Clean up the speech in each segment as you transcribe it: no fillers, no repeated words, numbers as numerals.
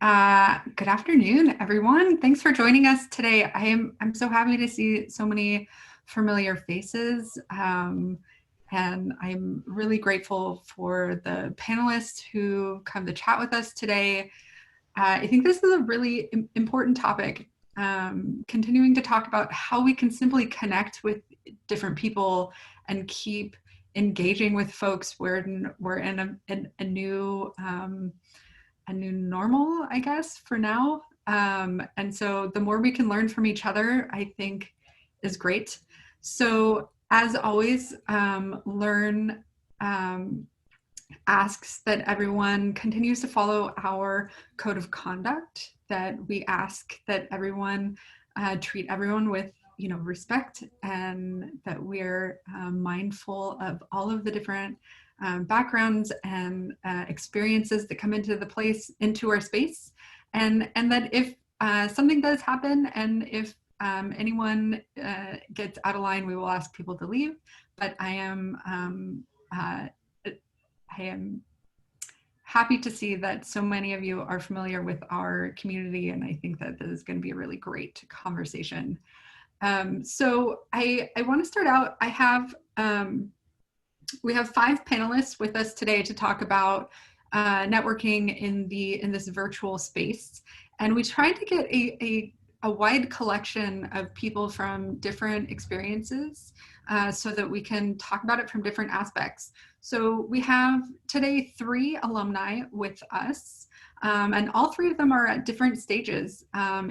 Good afternoon, everyone. Thanks for joining us today. I'm so happy to see so many familiar faces, and I'm really grateful for the panelists who come to chat with us today. I think this is a really important topic, continuing to talk about how we can simply connect with different people and keep engaging with folks. We're in a new normal, I guess, for now. And so the more we can learn from each other, I think is great. So as always, Learn asks that everyone continues to follow our code of conduct, that we ask that everyone treat everyone with respect, and that we're mindful of all of the different backgrounds and experiences that come into our space, and that if something does happen, and if anyone gets out of line, we will ask people to leave. But I am happy to see that so many of you are familiar with our community, and I think that this is going to be a really great conversation. So I want to start out. We have 5 panelists with us today to talk about networking in this virtual space, and we tried to get a wide collection of people from different experiences so that we can talk about it from different aspects. So we have today 3 alumni with us, and all 3 of them are at different stages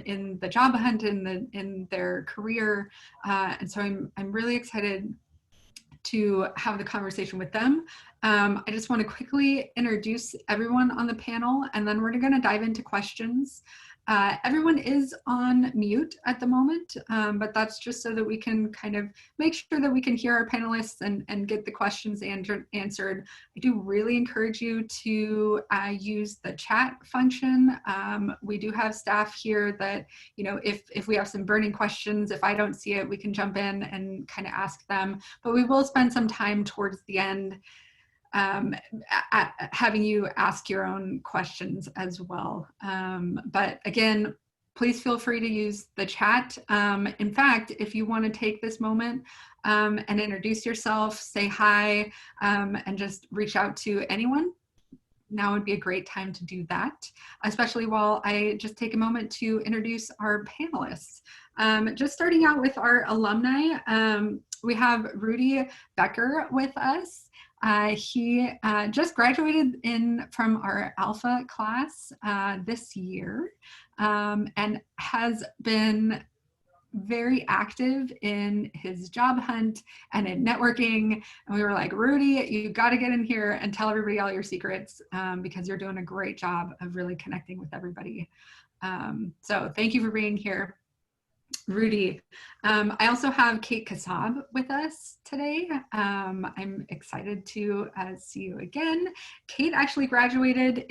in the job hunt, in their career, and so I'm really excited to have the conversation with them. I just want to quickly introduce everyone on the panel, and then we're going to dive into questions. Everyone is on mute at the moment, but that's just so that we can kind of make sure that we can hear our panelists and get the questions answered. I do really encourage you to use the chat function. We do have staff here that, if we have some burning questions, if I don't see it, we can jump in and kind of ask them. But we will spend some time towards the end having you ask your own questions as well. But again, please feel free to use the chat. In fact, if you want to take this moment and introduce yourself, say hi, and just reach out to anyone, now would be a great time to do that, especially while I just take a moment to introduce our panelists. Just starting out with our alumni, we have Rudy Becker with us. He just graduated from our Alpha class this year, and has been very active in his job hunt and in networking. And we were like, Rudy, you got to get in here and tell everybody all your secrets, because you're doing a great job of really connecting with everybody. So thank you for being here, Rudy. I also have Kate Kassab with us today. I'm excited to see you again. Kate actually graduated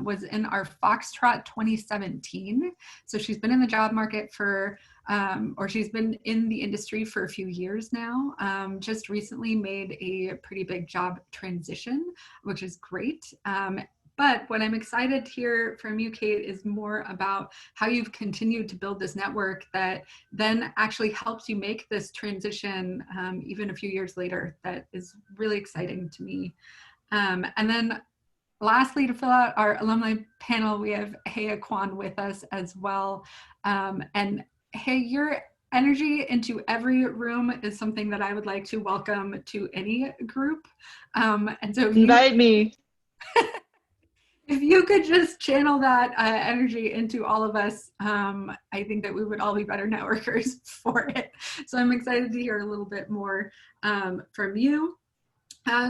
was in our Foxtrot 2017. So she's been in the job market or she's been in the industry for a few years now. Just recently made a pretty big job transition, which is great. But what I'm excited to hear from you, Kate, is more about how you've continued to build this network that then actually helps you make this transition even a few years later. That is really exciting to me. And then lastly, to fill out our alumni panel, we have Hea Kwan with us as well. And Hea, your energy into every room is something that I would like to welcome to any group. And so invite me. If you could just channel that energy into all of us, I think that we would all be better networkers for it. So I'm excited to hear a little bit more from you.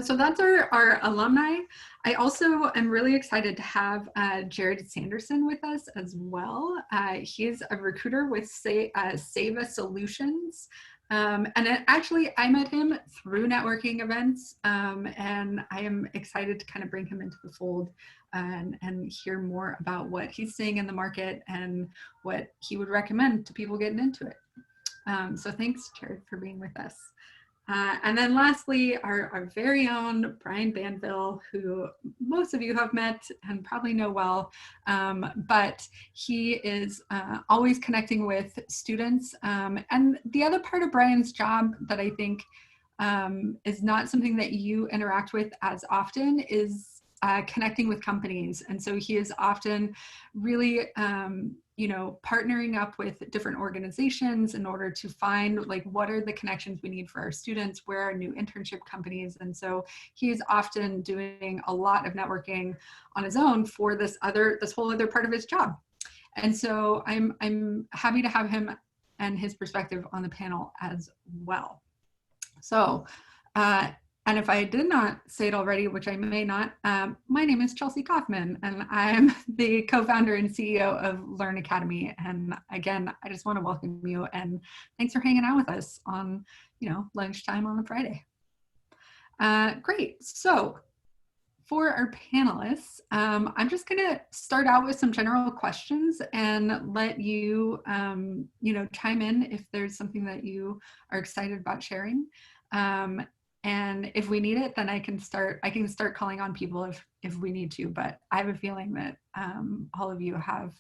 So that's our alumni. I also am really excited to have Jared Sanderson with us as well. He's a recruiter with Seva Solutions. Actually, I met him through networking events, and I am excited to kind of bring him into the fold and hear more about what he's seeing in the market and what he would recommend to people getting into it. So thanks, Jared, for being with us. And then lastly, our very own Brian Banville, who most of you have met and probably know well, but he is always connecting with students. And the other part of Brian's job that I think is not something that you interact with as often is connecting with companies. And so he is often really partnering up with different organizations in order to find like what are the connections we need for our students, where are new internship companies. And so he's often doing a lot of networking on his own for this whole other part of his job. And so I'm happy to have him and his perspective on the panel as well. So and if I did not say it already, which I may not, my name is Chelsea Kaufman, and I'm the co-founder and CEO of Learn Academy. And again, I just want to welcome you, and thanks for hanging out with us on, lunchtime on a Friday. Great. So for our panelists, I'm just going to start out with some general questions and let you, chime in if there's something that you are excited about sharing. And if we need it, then I can start calling on people if we need to, but I have a feeling that all of you have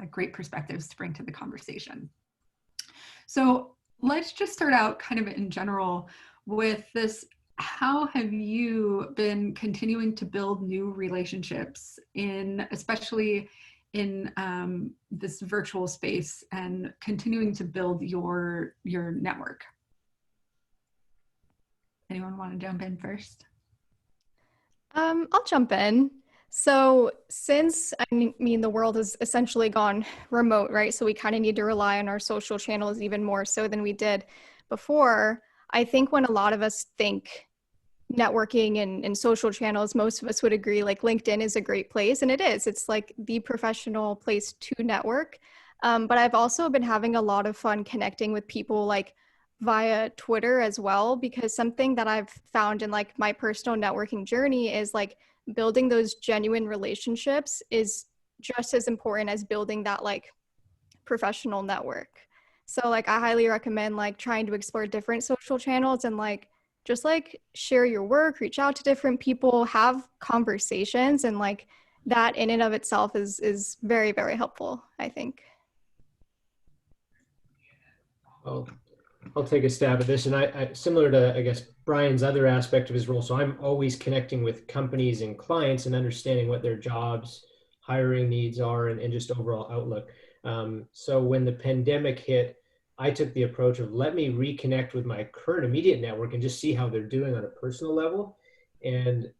great perspectives to bring to the conversation. So let's just start out kind of in general with this. How have you been continuing to build new relationships especially in this virtual space, and continuing to build your network? Anyone want to jump in first? I'll jump in. So since, the world has essentially gone remote, right? So we kind of need to rely on our social channels even more so than we did before. I think when a lot of us think networking and social channels, most of us would agree like LinkedIn is a great place, and it is. It's like the professional place to network. But I've also been having a lot of fun connecting with people like via Twitter as well, because something that I've found in like my personal networking journey is like building those genuine relationships is just as important as building that like professional network. So like I highly recommend like trying to explore different social channels and like just like share your work, reach out to different people, have conversations, and like that in and of itself is very, very helpful, I think. Well, I'll take a stab at this, and I similar to, I guess, Brian's other aspect of his role. So I'm always connecting with companies and clients and understanding what their jobs, hiring needs are, and just overall outlook. So when the pandemic hit, I took the approach of let me reconnect with my current immediate network and just see how they're doing on a personal level. And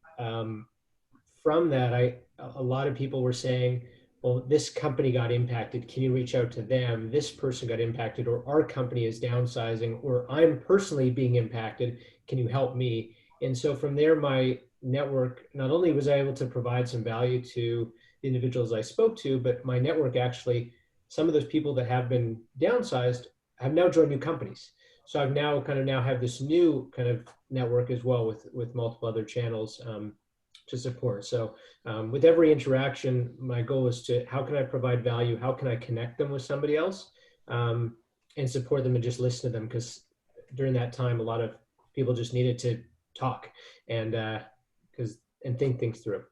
from that, a lot of people were saying, well, this company got impacted. Can you reach out to them? This person got impacted, or our company is downsizing, or I'm personally being impacted. Can you help me? And so from there, my network, not only was I able to provide some value to the individuals I spoke to, but my network actually, some of those people that have been downsized have now joined new companies. So I've now have this new kind of network as well with multiple other channels to support. So with every interaction, my goal is to, how can I provide value? How can I connect them with somebody else and support them and just listen to them? Because during that time, a lot of people just needed to talk and think things through.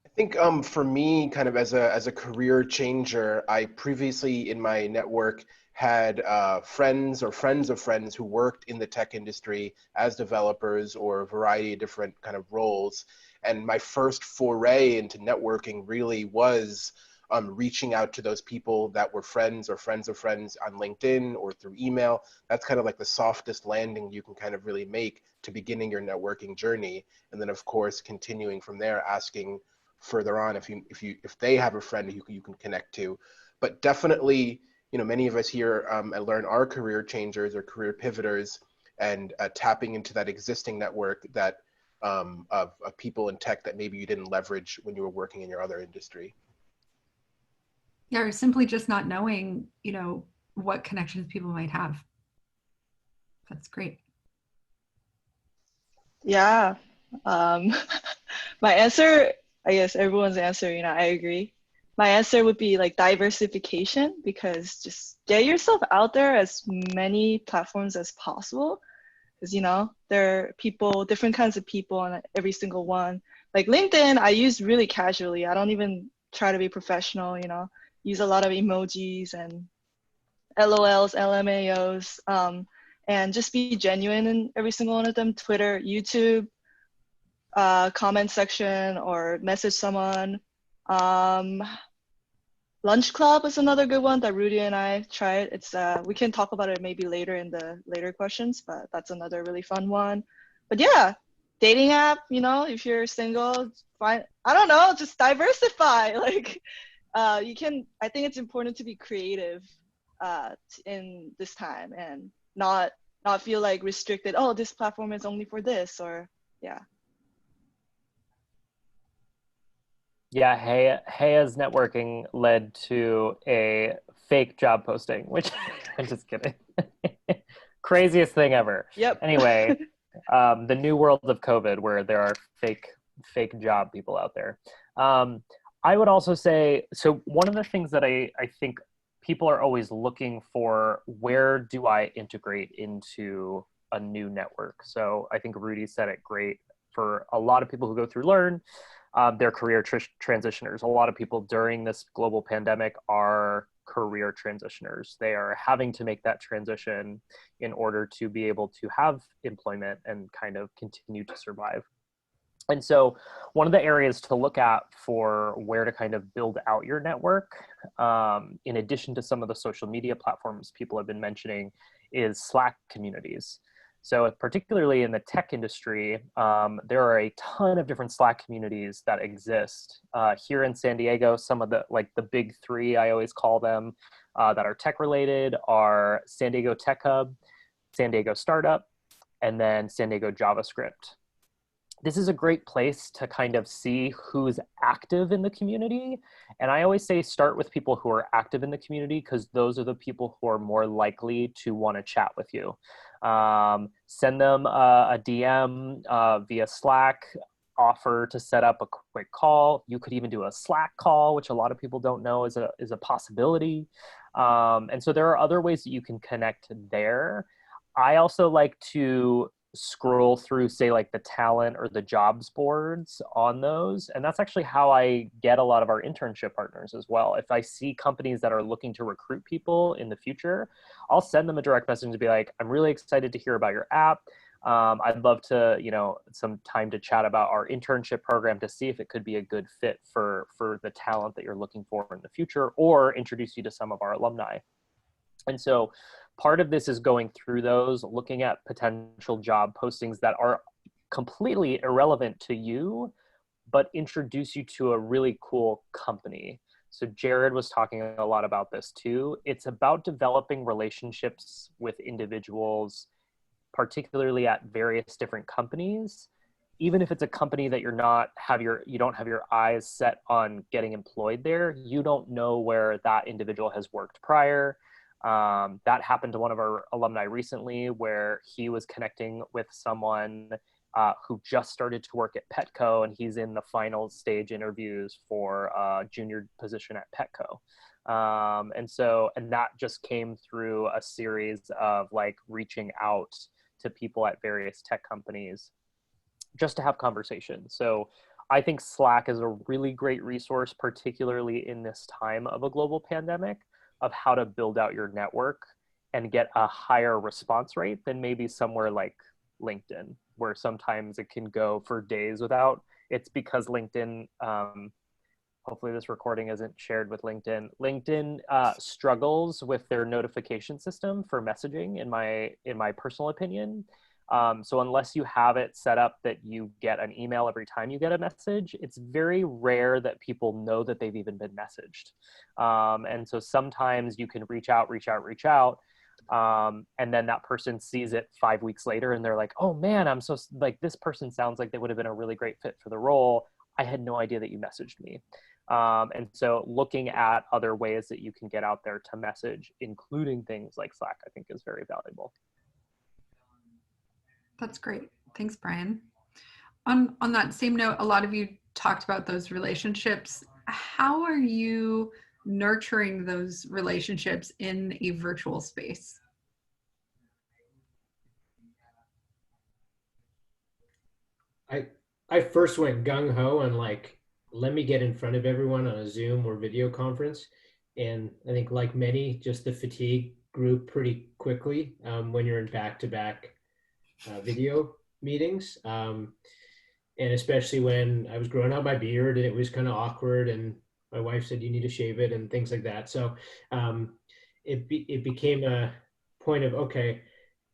I think for me, kind of as a career changer, I previously in my network had friends or friends of friends who worked in the tech industry as developers or a variety of different kind of roles. And my first foray into networking really was reaching out to those people that were friends or friends of friends on LinkedIn or through email. That's kind of like the softest landing you can kind of really make to beginning your networking journey. And then of course, continuing from there, asking further on if they have a friend you can connect to. But definitely, many of us here at Learn are career changers or career pivoters, and tapping into that existing network that of people in tech that maybe you didn't leverage when you were working in your other industry. Yeah, or simply just not knowing, what connections people might have. That's great. Yeah. My answer, I guess everyone's answer, I agree. my answer would be like diversification, because just get yourself out there as many platforms as possible. Because, you know, there are people, different kinds of people on every single one. Like LinkedIn, I use really casually. I don't even try to be professional, you know, use a lot of emojis and LOLs, LMAOs, and just be genuine in every single one of them. Twitter, YouTube, comment section or message someone. Lunch Club is another good one that Rudy and I tried. It's we can talk about it maybe later in the later questions, but that's another really fun one. But yeah, dating app, you know, if you're single, fine. I don't know, just diversify. Like you can, I think it's important to be creative in this time and not feel like restricted. Oh, this platform is only for this, or yeah. Yeah, Heya's networking led to a fake job posting, which I'm just kidding. Craziest thing ever. Yep. Anyway, the new world of COVID where there are fake job people out there. I would also say, so one of the things that I think people are always looking for, where do I integrate into a new network? So I think Rudy said it great. For a lot of people who go through Learn, they're career transitioners. A lot of people during this global pandemic are career transitioners. They are having to make that transition in order to be able to have employment and kind of continue to survive. And so one of the areas to look at for where to kind of build out your network, in addition to some of the social media platforms people have been mentioning, is Slack communities. So particularly in the tech industry, there are a ton of different Slack communities that exist. Here in San Diego, some of the big three, I always call them, that are tech related are San Diego Tech Hub, San Diego Startup, and then San Diego JavaScript. This is a great place to kind of see who's active in the community. And I always say start with people who are active in the community, because those are the people who are more likely to want to chat with you. Send them a DM via Slack, offer to set up a quick call. You could even do a Slack call, which a lot of people don't know is a possibility. And so there are other ways that you can connect there. I also like to scroll through, say, like the talent or the jobs boards on those. And that's actually how I get a lot of our internship partners as well. If I see companies that are looking to recruit people in the future, I'll send them a direct message to be like, I'm really excited to hear about your app. I'd love to, some time to chat about our internship program to see if it could be a good fit for the talent that you're looking for in the future, or introduce you to some of our alumni. And so part of this is going through those, looking at potential job postings that are completely irrelevant to you, but introduce you to a really cool company. So Jared was talking a lot about this too. It's about developing relationships with individuals, particularly at various different companies. Even if it's a company that you don't have your eyes set on getting employed there, you don't know where that individual has worked prior. That happened to one of our alumni recently, where he was connecting with someone who just started to work at Petco, and he's in the final stage interviews for a junior position at Petco. And that just came through a series of reaching out to people at various tech companies just to have conversations. So I think Slack is a really great resource, particularly in this time of a global pandemic, of how to build out your network and get a higher response rate than maybe somewhere like LinkedIn, where sometimes it can go for days without. It's because LinkedIn, hopefully this recording isn't shared with LinkedIn. LinkedIn struggles with their notification system for messaging, in my personal opinion. So unless you have it set up that you get an email every time you get a message, it's very rare that people know that they've even been messaged. And so sometimes you can reach out, and then that person sees it 5 weeks later and they're like, oh man, I'm so this person sounds like they would have been a really great fit for the role. I had no idea that you messaged me. And so looking at other ways that you can get out there to message, including things like Slack, I think is very valuable. That's great. Thanks, Brian. On that same note, a lot of you talked about those relationships. how are you nurturing those relationships in a virtual space? I first went gung ho and like, let me get in front of everyone on a Zoom or video conference. And I think like many, just the fatigue grew pretty quickly when you're in back-to-back video meetings. And especially when I was growing out my beard and it was kind of awkward and my wife said, you need to shave it and things like that. So it became a point of, okay,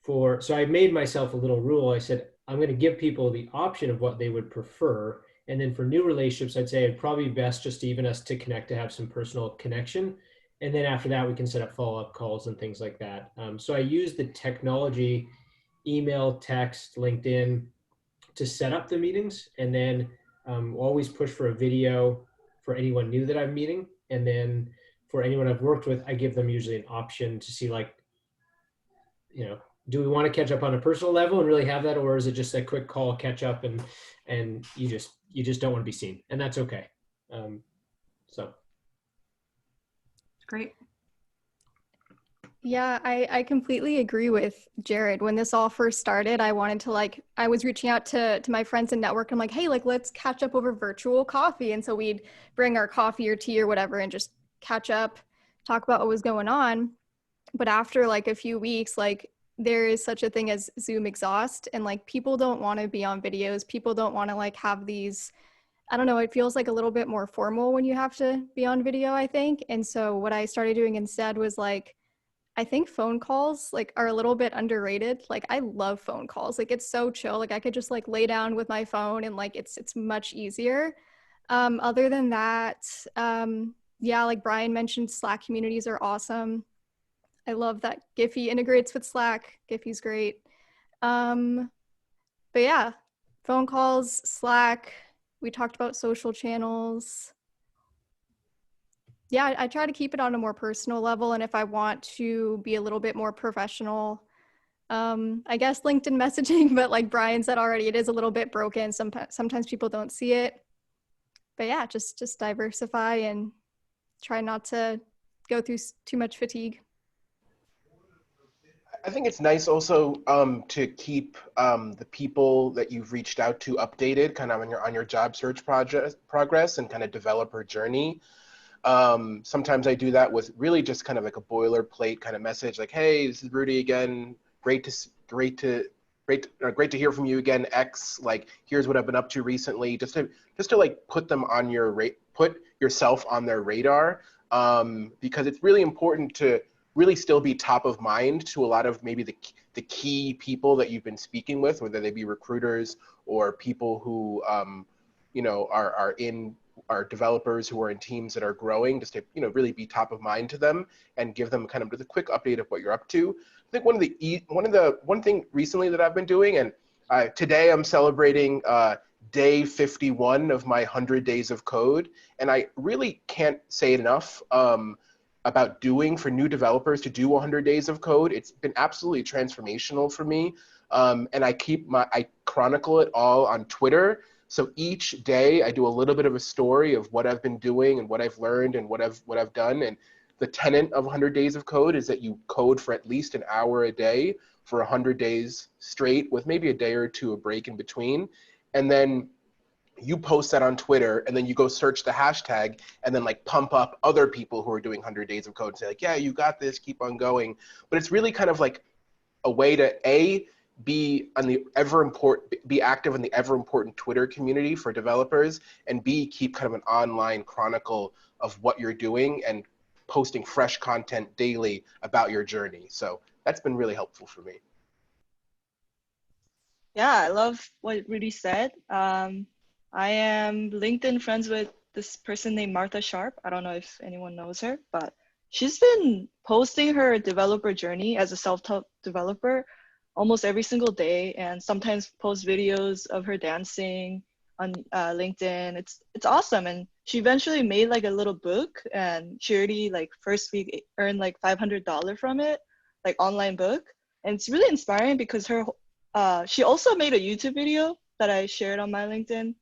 so I made myself a little rule. I said, I'm going to give people the option of what they would prefer. And then for new relationships, I'd say it'd probably be best just even us to connect, to have some personal connection. And then after that, we can set up follow-up calls and things like that. So I use the technology, email, text, LinkedIn, to set up the meetings, and then always push for a video for anyone new that I'm meeting. And then for anyone I've worked with, I give them usually an option to see like, you know, do we want to catch up on a personal level and really have that, or is it just a quick call, catch up, and you just don't want to be seen, and that's okay. So Great. Yeah, I completely agree with Jared. When this all first started, I wanted to I was reaching out to my friends and network. I'm like, hey, like, let's catch up over virtual coffee. And so we'd bring our coffee or tea or whatever and just catch up, talk about what was going on. But after like a few weeks, like there is such a thing as Zoom exhaust, and like people don't want to be on videos. People don't want to like have these, I don't know, it feels like a little bit more formal when you have to be on video, I think. And so what I started doing instead was like, I think phone calls like are a little bit underrated. Like I love phone calls. Like it's so chill. Like I could just like lay down with my phone and like it's much easier. Other than that, yeah, like Brian mentioned, Slack communities are awesome. I love that Giphy integrates with Slack. Giphy's great. But yeah, phone calls, Slack. We talked about social channels. Yeah, I try to keep it on a more personal level. And if I want to be a little bit more professional, I guess LinkedIn messaging, but like Brian said already, it is a little bit broken. Sometimes people don't see it. But yeah, just diversify and try not to go through too much fatigue. I think it's nice also to keep the people that you've reached out to updated kind of on your job search progress and kind of developer journey. Sometimes I do that with really just kind of like a boilerplate kind of message, like, "Hey, this is Rudy again. Great to hear from you again. X, like, here's what I've been up to recently." Just to like put them on put yourself on their radar, because it's really important to really still be top of mind to a lot of maybe the key people that you've been speaking with, whether they be recruiters or people who are developers who are in teams that are growing, just to really be top of mind to them and give them kind of the quick update of what you're up to. I think one thing recently that I've been doing, and today I'm celebrating day 51 of my 100 days of code, and I really can't say it enough about doing for new developers to do 100 days of code. It's been absolutely transformational for me, and I chronicle it all on Twitter. So each day I do a little bit of a story of what I've been doing and what I've learned and what I've done. And the tenet of 100 days of code is that you code for at least an hour a day for 100 days straight, with maybe a day or two a break in between. And then you post that on Twitter, and then you go search the hashtag and then like pump up other people who are doing 100 days of code and say like, yeah, you got this, keep on going. But it's really kind of like a way to be active in the ever important Twitter community for developers, and B, keep kind of an online chronicle of what you're doing and posting fresh content daily about your journey. So that's been really helpful for me. Yeah, I love what Rudy said. I am LinkedIn friends with this person named Martha Sharp. I don't know if anyone knows her, but she's been posting her developer journey as a self-taught developer almost every single day, and sometimes post videos of her dancing on LinkedIn. It's awesome. And she eventually made like a little book, and she already like first week earned like $500 from it, like online book. And it's really inspiring because she also made a YouTube video that I shared on my LinkedIn.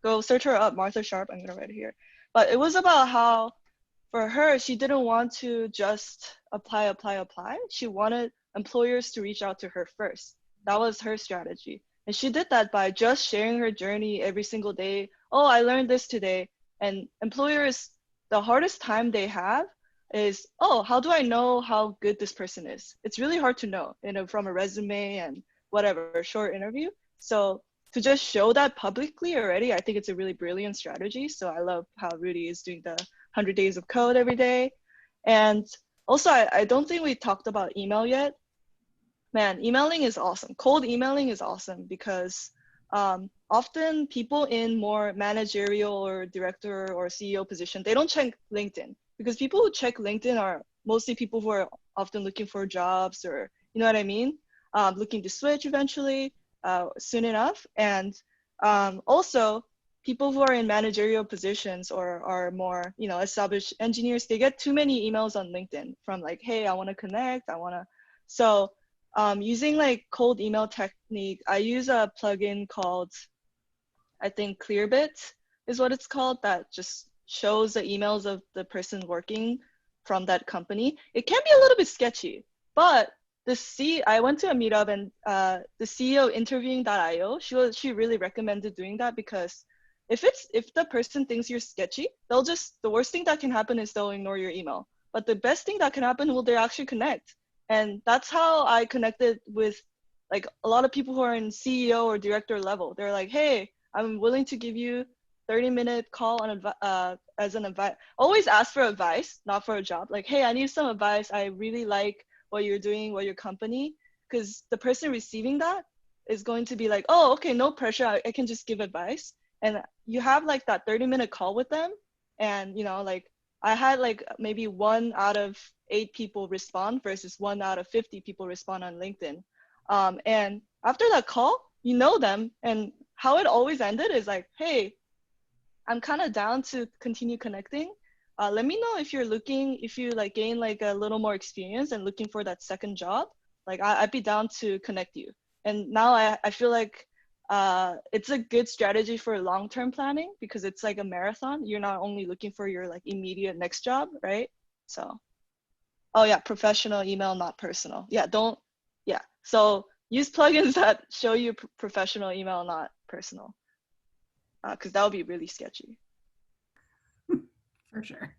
Go search her up, Martha Sharp. I'm gonna write it here. But it was about how, for her, she didn't want to just apply. She wanted employers to reach out to her first. That was her strategy. And she did that by just sharing her journey every single day. Oh, I learned this today. And employers, the hardest time they have is, oh, how do I know how good this person is? It's really hard to know, from a resume and whatever, short interview. So to just show that publicly already, I think it's a really brilliant strategy. So I love how Rudy is doing the 100 days of code every day. And also, I don't think we talked about email yet. Man, emailing is awesome. Cold emailing is awesome because often people in more managerial or director or CEO position, they don't check LinkedIn, because people who check LinkedIn are mostly people who are often looking for jobs, or, you know what I mean? Looking to switch eventually, soon enough. And also, people who are in managerial positions or are more, established engineers, they get too many emails on LinkedIn from like, hey, I want to connect, So using like cold email technique, I use a plugin called, I think Clearbit is what it's called, that just shows the emails of the person working from that company. It can be a little bit sketchy, but I went to a meetup, and the CEO interviewing.io, she really recommended doing that, because if the person thinks you're sketchy, the worst thing that can happen is they'll ignore your email. But the best thing that can happen will they actually connect. And that's how I connected with like a lot of people who are in CEO or director level. They're like, hey, I'm willing to give you 30-minute call as an advice. Always ask for advice, not for a job. Like, hey, I need some advice. I really like what you're doing, what your company, because the person receiving that is going to be like, oh, okay, no pressure. I can just give advice. And you have like that 30-minute call with them. And, like I had like maybe 1 out of 8 people respond versus 1 out of 50 people respond on LinkedIn. And after that call, you know them. And how it always ended is like, hey, I'm kind of down to continue connecting. Let me know if you like gain like a little more experience and looking for that second job. Like I'd be down to connect you. And now I feel like it's a good strategy for long-term planning, because it's like a marathon. You're not only looking for your like immediate next job, right? So, oh yeah, professional email, not personal. So use plugins that show you professional email, not personal, because that would be really sketchy. For sure.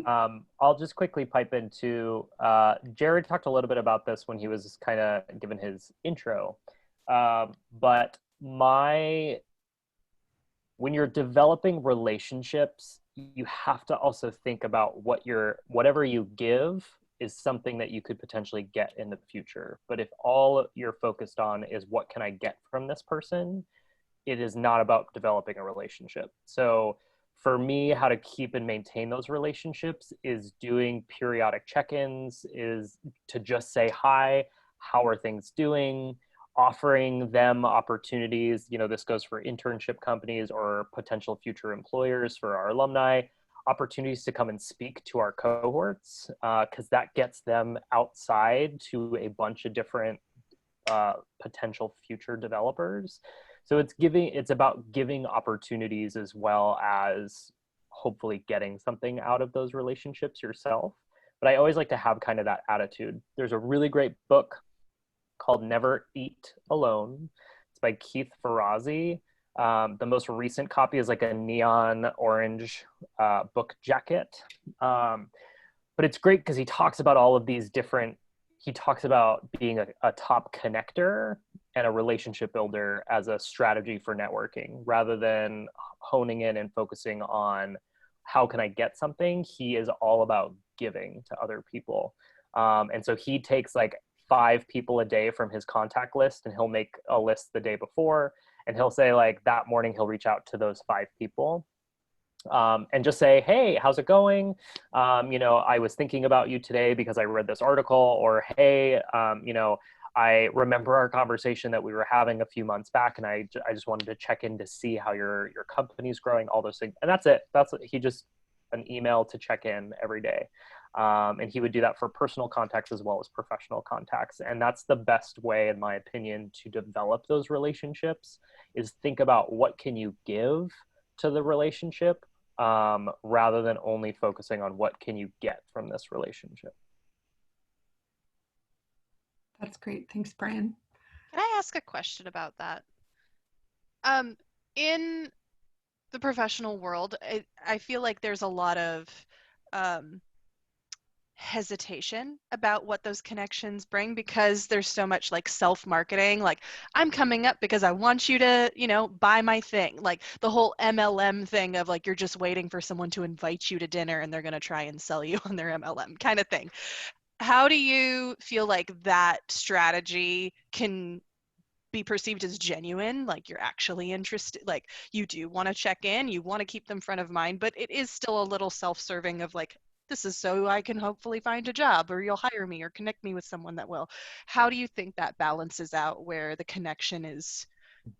I'll just quickly pipe into, Jared talked a little bit about this when he was kind of given his intro. But when you're developing relationships, you have to also think about whatever you give is something that you could potentially get in the future. But if all you're focused on is what can I get from this person, it is not about developing a relationship. So for me, how to keep and maintain those relationships is doing periodic check-ins, is to just say, hi, how are things doing? Offering them opportunities. This goes for internship companies or potential future employers for our alumni, opportunities to come and speak to our cohorts, because that gets them outside to a bunch of different potential future developers. So it's about giving opportunities as well as hopefully getting something out of those relationships yourself. But I always like to have kind of that attitude. There's a really great book called Never Eat Alone. It's by Keith Ferrazzi. The most recent copy is like a neon orange book jacket. But it's great because he talks about all of these he talks about being a top connector and a relationship builder as a strategy for networking, rather than honing in and focusing on how can I get something. He is all about giving to other people. And so he takes like 5 people a day from his contact list, and he'll make a list the day before, and he'll say like that morning he'll reach out to those 5 people and just say, hey, how's it going? I was thinking about you today because I read this article, or hey, I remember our conversation that we were having a few months back, and I just wanted to check in to see how your company's growing, all those things. And that's it. He just an email to check in every day. And he would do that for personal contacts as well as professional contacts. And that's the best way, in my opinion, to develop those relationships, is think about what can you give to the relationship, rather than only focusing on what can you get from this relationship. That's great. Thanks, Brian. Can I ask a question about that? In the professional world, I feel like there's a lot of hesitation about what those connections bring, because there's so much like self-marketing, like I'm coming up because I want you to, you know, buy my thing, like the whole MLM thing of like you're just waiting for someone to invite you to dinner and they're going to try and sell you on their MLM kind of thing. How do you feel like that strategy can be perceived as genuine, like you're actually interested, like you do want to check in, you want to keep them front of mind, but it is still a little self-serving of like, this is so I can hopefully find a job, or you'll hire me or connect me with someone that will. How do you think that balances out where the connection is,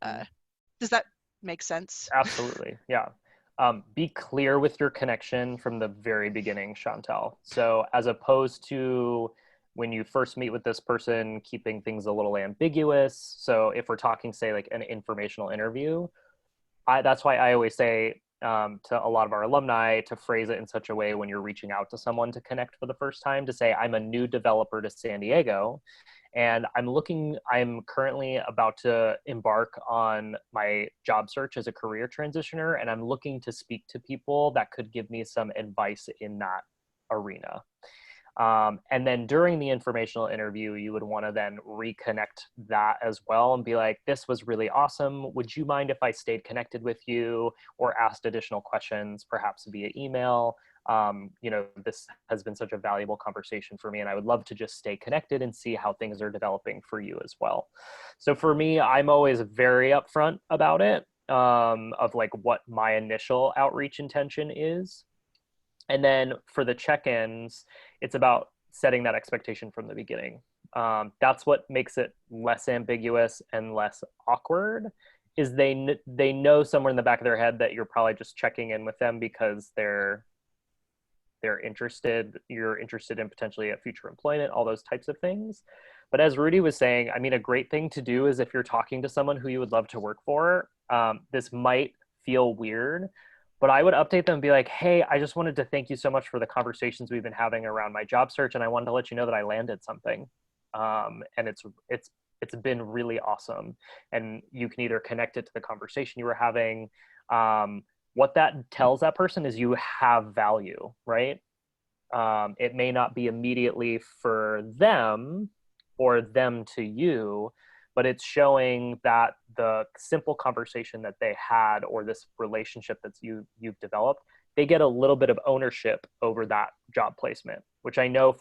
does that make sense? Absolutely. Yeah. Be clear with your connection from the very beginning, Chantal. So as opposed to when you first meet with this person, keeping things a little ambiguous. So if we're talking, say, like an informational interview, that's why I always say to a lot of our alumni to phrase it in such a way when you're reaching out to someone to connect for the first time, to say, I'm a new developer to San Diego, and I'm currently about to embark on my job search as a career transitioner, and I'm looking to speak to people that could give me some advice in that arena. And then during the informational interview, you would want to then reconnect that as well and be like, this was really awesome. Would you mind if I stayed connected with you or asked additional questions, perhaps via email? You know, this has been such a valuable conversation for me, and I would love to just stay connected and see how things are developing for you as well. So for me, I'm always very upfront about it, of like what my initial outreach intention is. And then for the check-ins, it's about setting that expectation from the beginning. That's what makes it less ambiguous and less awkward, is they know somewhere in the back of their head that you're probably just checking in with them because you're interested in potentially a future employment, all those types of things. But as Rudy was saying, I mean, a great thing to do is if you're talking to someone who you would love to work for, this might feel weird, but I would update them and be like, hey, I just wanted to thank you so much for the conversations we've been having around my job search. And I wanted to let you know that I landed something. And it's been really awesome. And you can either connect it to the conversation you were having. What that tells that person is you have value, right? It may not be immediately for them or them to you, but it's showing that the simple conversation that they had or this relationship that you've developed, they get a little bit of ownership over that job placement, which I know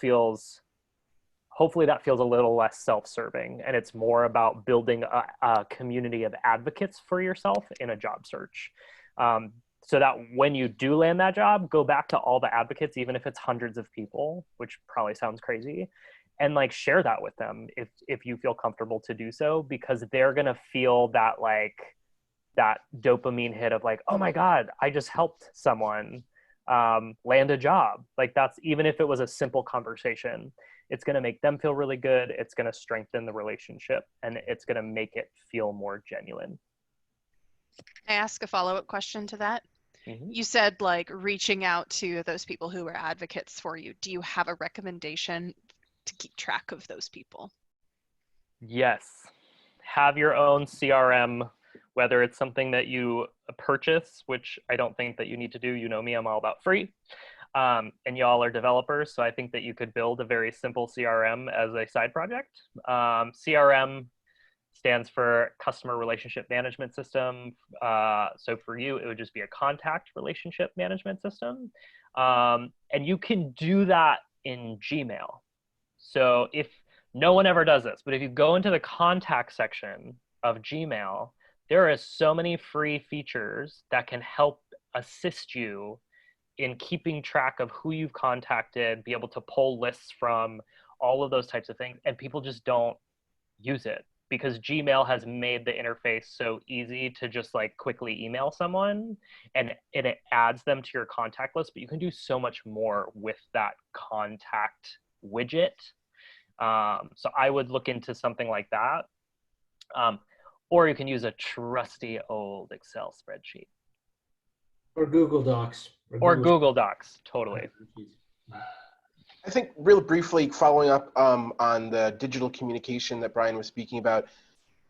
hopefully that feels a little less self-serving, and it's more about building a community of advocates for yourself in a job search. So that when you do land that job, go back to all the advocates, even if it's hundreds of people, which probably sounds crazy, and like share that with them if you feel comfortable to do so, because they're going to feel that like that dopamine hit of like, oh my God, I just helped someone land a job. Like that's, even if it was a simple conversation, it's going to make them feel really good. It's going to strengthen the relationship, and it's going to make it feel more genuine. Can I ask a follow-up question to that? Mm-hmm. You said like reaching out to those people who are advocates for you. Do you have a recommendation to keep track of those people? Yes. Have your own CRM, whether it's something that you purchase, which I don't think that you need to do. You know me, I'm all about free. And y'all are developers, so I think that you could build a very simple CRM as a side project. CRM stands for Customer Relationship Management System. So for you, it would just be a contact relationship management system. And you can do that in Gmail. So if no one ever does this, but if you go into the contact section of Gmail, there are so many free features that can help assist you in keeping track of who you've contacted, be able to pull lists from all of those types of things. And people just don't use it. because Gmail has made the interface so easy to just like quickly email someone, and it adds them to your contact list, but you can do so much more with that contact widget. So I would look into something like that. Or you can use a trusty old Excel spreadsheet. Or Google Docs. Or Google Docs, totally. I think real briefly, following up on the digital communication that Brian was speaking about,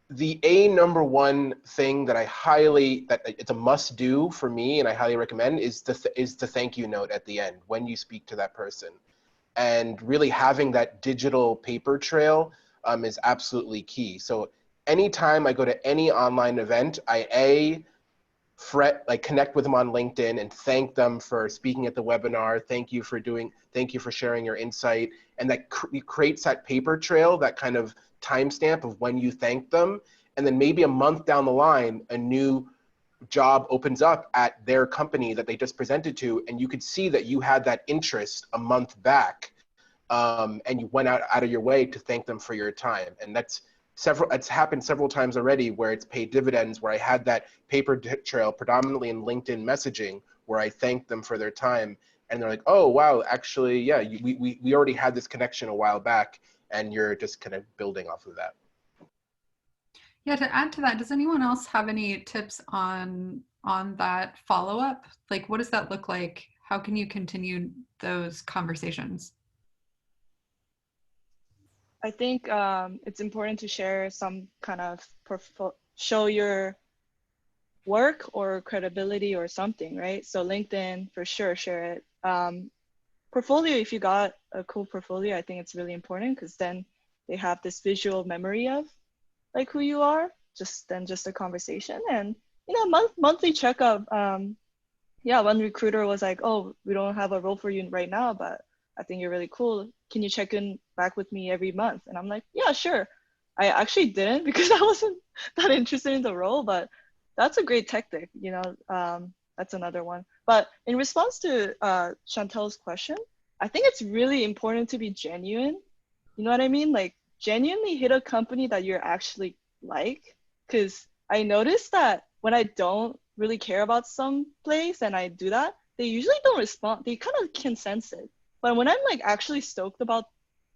the number one thing that that it's a must do for me and I highly recommend is the thank you note at the end when you speak to that person. And really having that digital paper trail is absolutely key. So anytime I go to any online event, I connect with them on LinkedIn and thank them for speaking at the webinar. Thank you for sharing your insight. And that creates that paper trail, that kind of timestamp of when you thank them. And then maybe a month down the line, a new job opens up at their company that they just presented to, and you could see that you had that interest a month back, and you went out of your way to thank them for your time. And it's happened several times already where it's paid dividends, where I had that paper trail predominantly in LinkedIn messaging where I thanked them for their time, and they're like, oh wow, actually, yeah, we already had this connection a while back, and you're just kind of building off of that. Yeah, to add to that, does anyone else have any tips on that follow-up? Like, what does that look like? How can you continue those conversations? I think it's important to share some kind of show your work or credibility or something, right? So LinkedIn, for sure, share it. Portfolio, if you got a cool portfolio, I think it's really important because then they have this visual memory of like who you are, just a conversation. And monthly checkup. Yeah, one recruiter was like, oh, we don't have a role for you right now, but I think you're really cool. Can you check in back with me every month? And I'm like, yeah, sure. I actually didn't because I wasn't that interested in the role, but that's a great tactic, that's another one. But in response to Chantel's question, I think it's really important to be genuine. You know what I mean? Like genuinely hit a company that you're actually like, because I noticed that when I don't really care about some place and I do that, they usually don't respond. They kind of can sense it. But when I'm like actually stoked about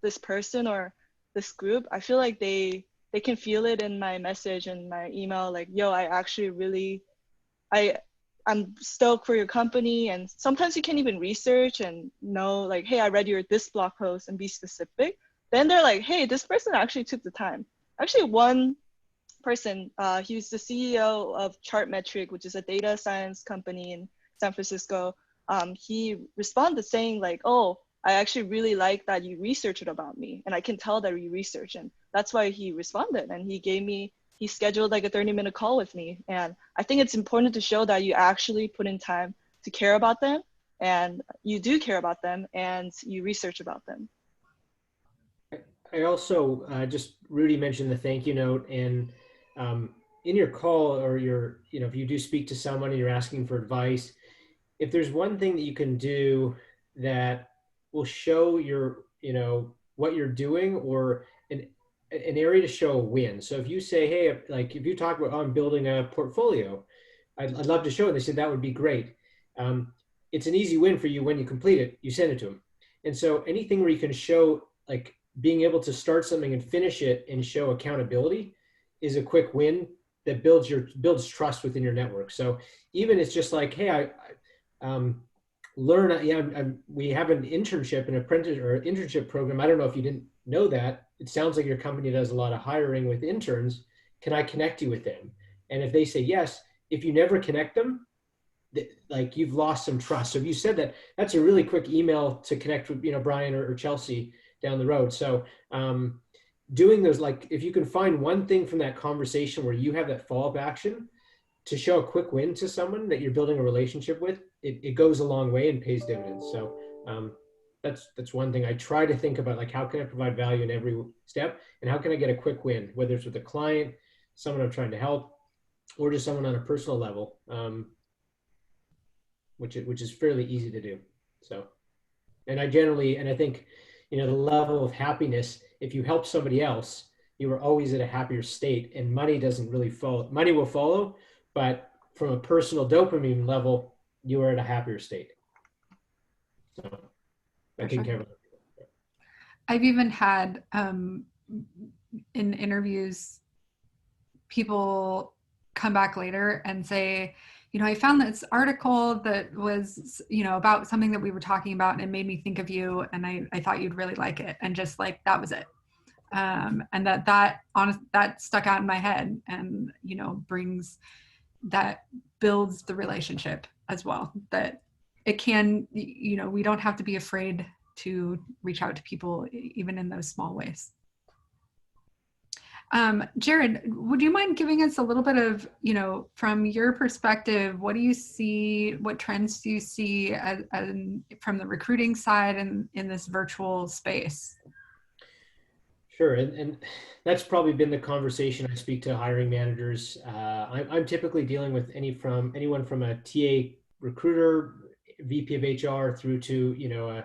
this person or this group, I feel like they can feel it in my message and my email, like, yo, I actually really, I'm stoked for your company. And sometimes you can even research and know like, hey, I read this blog post and be specific. Then they're like, hey, this person actually took the time. Actually, one person, he was the CEO of Chartmetric, which is a data science company in San Francisco. He responded saying like, oh, I actually really like that you researched about me. And I can tell that you researched. And that's why he responded. And he scheduled like a 30-minute call with me. And I think it's important to show that you actually put in time to care about them. And you do care about them and you research about them. I also just Rudy mentioned the thank you note, and in your call or if you do speak to someone and you're asking for advice, if there's one thing that you can do that will show what you're doing or an area to show a win. So if you say, hey, like if you talk about, oh, I'm building a portfolio, I'd love to show it. They said that would be great. It's an easy win for you when you complete it, you send it to them. And so anything where you can show like being able to start something and finish it and show accountability is a quick win that builds trust within your network. So even it's just like, hey, we have an internship, an apprentice or internship program. I don't know if you didn't know that. It sounds like your company does a lot of hiring with interns. Can I connect you with them? And if they say yes, if you never connect them, like you've lost some trust. So if you said that, that's a really quick email to connect with, Brian or Chelsea down the road. So doing those, like if you can find one thing from that conversation where you have that follow-up action to show a quick win to someone that you're building a relationship with, it goes a long way and pays dividends. So that's one thing I try to think about, like how can I provide value in every step and how can I get a quick win, whether it's with a client, someone I'm trying to help, or just someone on a personal level, which is fairly easy to do. So, and I think, the level of happiness, if you help somebody else, you are always at a happier state, and money doesn't really follow. Money will follow, but from a personal dopamine level, you are at a happier state. So I can cover that. I've even had in interviews, people come back later and say, I found this article that was, about something that we were talking about, and it made me think of you, and I thought you'd really like it. And just like, that was it. And that stuck out in my head, and, builds the relationship as well. That it can, we don't have to be afraid to reach out to people, even in those small ways. Jared, would you mind giving us a little bit of, from your perspective, what do you see, what trends do you see from the recruiting side and in this virtual space? Sure, and that's probably been the conversation I speak to hiring managers. I'm typically dealing with anyone from a TA recruiter, VP of HR, through to a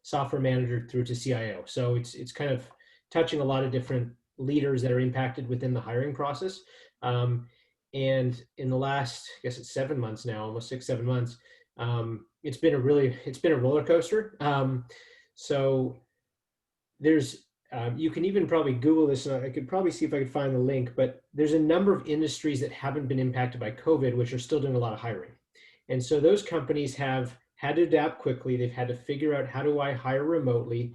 software manager, through to CIO. So it's kind of touching a lot of different leaders that are impacted within the hiring process. And in the last, I guess it's 7 months now, almost 6-7 months, it's been a roller coaster. So there's, you can even probably Google this, and I could probably see if I could find the link, but there's a number of industries that haven't been impacted by COVID, which are still doing a lot of hiring. And so those companies have had to adapt quickly. They've had to figure out, how do I hire remotely?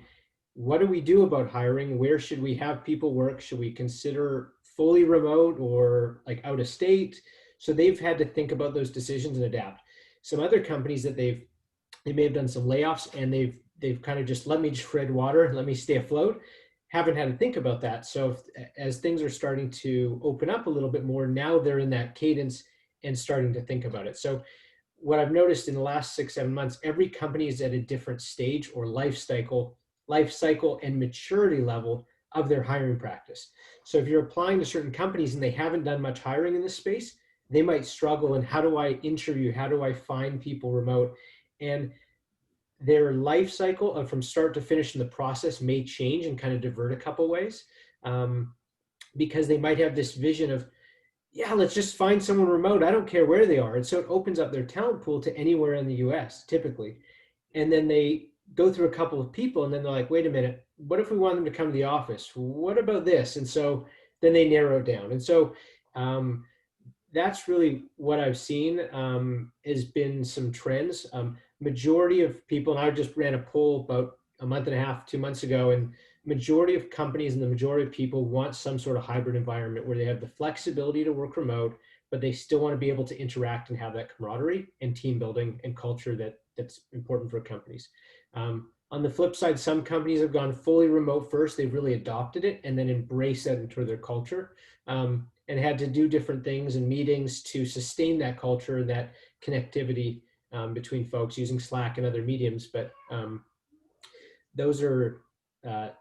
What do we do about hiring? Where should we have people work? Should we consider fully remote or like out of state? So they've had to think about those decisions and adapt. Some other companies that they may have done some layoffs, and they've kind of just, let me tread water, let me stay afloat, haven't had to think about that. So as things are starting to open up a little bit more, now they're in that cadence and starting to think about it. So what I've noticed in the last 6-7 months, every company is at a different stage or life cycle and maturity level of their hiring practice. So if you're applying to certain companies and they haven't done much hiring in this space, they might struggle. And how do I interview? How do I find people remote? And their life cycle of from start to finish in the process may change and kind of divert a couple ways, because they might have this vision of, yeah, let's just find someone remote. I don't care where they are. And so it opens up their talent pool to anywhere in the US typically. And then they go through a couple of people, and then they're like, wait a minute, what if we want them to come to the office? What about this? And so then they narrow it down. And so that's really what I've seen, has been some trends. Majority of people, and I just ran a poll about a month and a half, 2 months ago, and majority of companies and the majority of people want some sort of hybrid environment where they have the flexibility to work remote, but they still want to be able to interact and have that camaraderie and team building and culture that's important for companies. On the flip side, some companies have gone fully remote first. They've really adopted it and then embraced that into their culture, and had to do different things and meetings to sustain that culture, that connectivity between folks using Slack and other mediums. But those are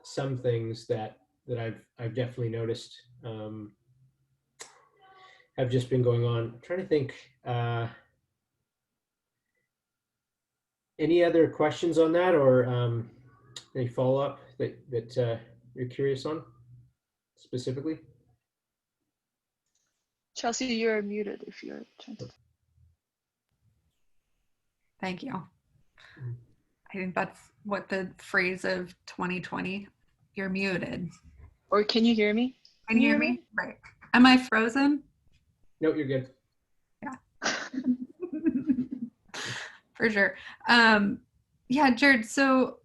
some things that I've definitely noticed have just been going on. I'm trying to think. Any other questions on that, or any follow-up that you're curious on specifically? Chelsea, you're muted if you're trying to. Thank you. I think that's what the phrase of 2020, you're muted. Or can you hear me? Can you hear me? Right. Am I frozen? No, you're good. Yeah. For sure. Yeah, Jared, so,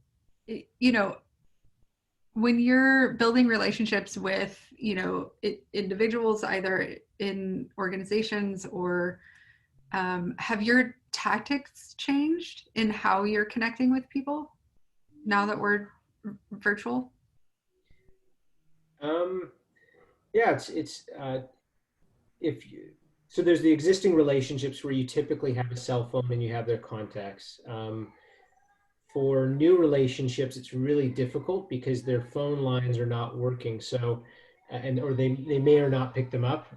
when you're building relationships with, individuals, either in organizations or have your tactics changed in how you're connecting with people now that we're virtual? Yeah, so there's the existing relationships where you typically have a cell phone and you have their contacts. For new relationships, it's really difficult because their phone lines are not working. So, or they may or not pick them up.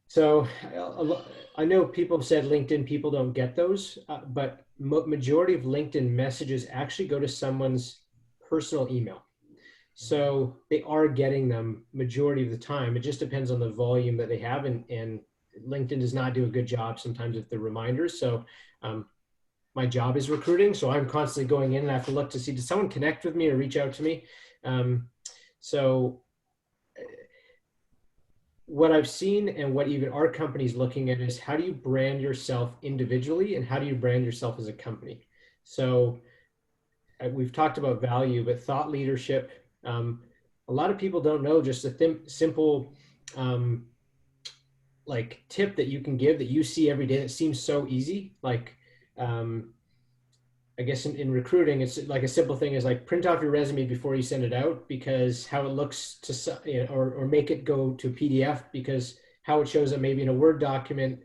So I know people have said LinkedIn people don't get those, but majority of LinkedIn messages actually go to someone's personal email. So they are getting them majority of the time. It just depends on the volume that they have, and LinkedIn does not do a good job sometimes with the reminders. So my job is recruiting, so I'm constantly going in and I have to look to see, did someone connect with me or reach out to me? So what I've seen and what even our company's looking at is, how do you brand yourself individually and how do you brand yourself as a company? So we've talked about value, but thought leadership, a lot of people don't know just a simple like tip that you can give that you see every day that seems so easy. Like, I guess in recruiting, it's like a simple thing is like print off your resume before you send it out, because how it looks to, you know, or make it go to PDF, because how it shows up maybe in a Word document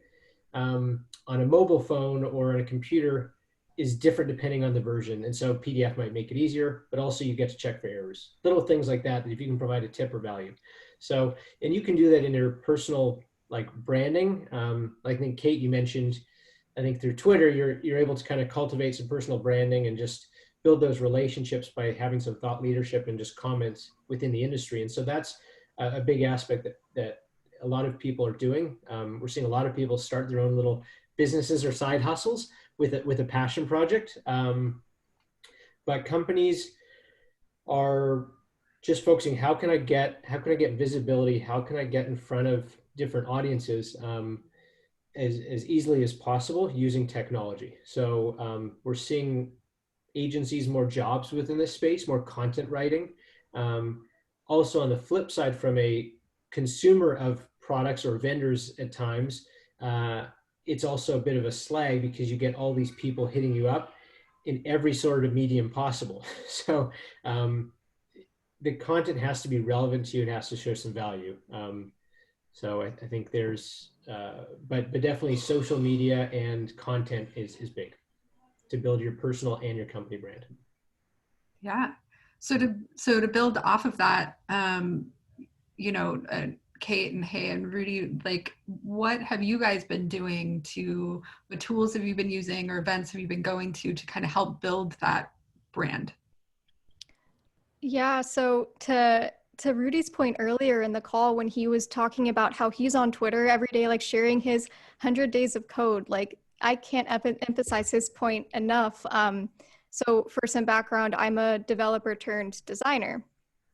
on a mobile phone or on a computer is different depending on the version. And so PDF might make it easier, but also you get to check for errors. Little things like that, that if you can provide a tip or value. So, and you can do that in your personal like branding. Like I think Kate, you mentioned, I think through Twitter, you're able to kind of cultivate some personal branding and just build those relationships by having some thought leadership and just comments within the industry. And so that's a big aspect that a lot of people are doing. We're seeing a lot of people start their own little businesses or side hustles with a passion project. But companies are just focusing, how can I get visibility? How can I get in front of different audiences as easily as possible using technology? So we're seeing agencies, more jobs within this space, more content writing. Also on the flip side, from a consumer of products or vendors at times, it's also a bit of a slag because you get all these people hitting you up in every sort of medium possible. So the content has to be relevant to you. It has to show some value. So I think there's, but definitely social media and content is big to build your personal and your company brand. Yeah. So to build off of that, you know, Kate and Hey and Rudy, like, what have you guys been doing what tools have you been using or events have you been going to kind of help build that brand? Yeah, so to Rudy's point earlier in the call, when he was talking about how he's on Twitter every day, like sharing his 100 days of code, like I can't emphasize his point enough. So for some background, I'm a developer turned designer.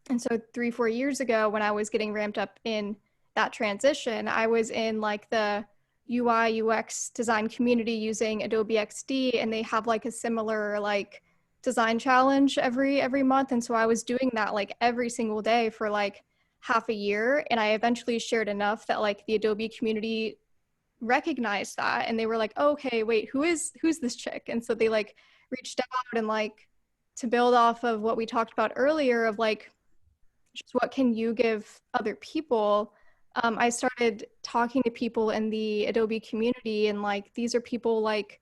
And so 3-4 years ago, when I was getting ramped up in that transition, I was in like the UI UX design community using Adobe XD, and they have like a similar like design challenge every month. And so I was doing that like every single day for like half a year. And I eventually shared enough that like the Adobe community recognized that, and they were like, oh, okay, wait, who's this chick? And so they like reached out, and like to build off of what we talked about earlier of like just what can you give other people, I started talking to people in the Adobe community, and like these are people like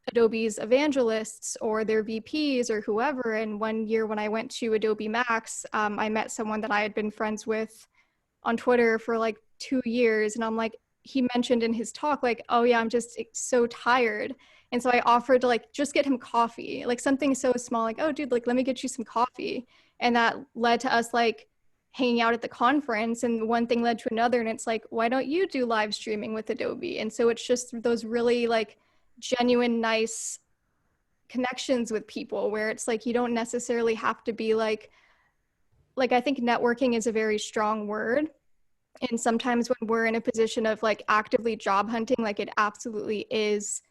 Adobe's evangelists or their VPs or whoever. And one year when I went to Adobe Max, I met someone that I had been friends with on Twitter for like 2 years, and I'm like, he mentioned in his talk like, oh yeah, I'm just so tired. And so I offered to like just get him coffee, like something so small, like, oh dude, like let me get you some coffee. And that led to us like hanging out at the conference, and one thing led to another, and it's like, why don't you do live streaming with Adobe? And so it's just those really like genuine nice connections with people where it's like you don't necessarily have to be like I think networking is a very strong word, and sometimes when we're in a position of like actively job hunting, like it absolutely is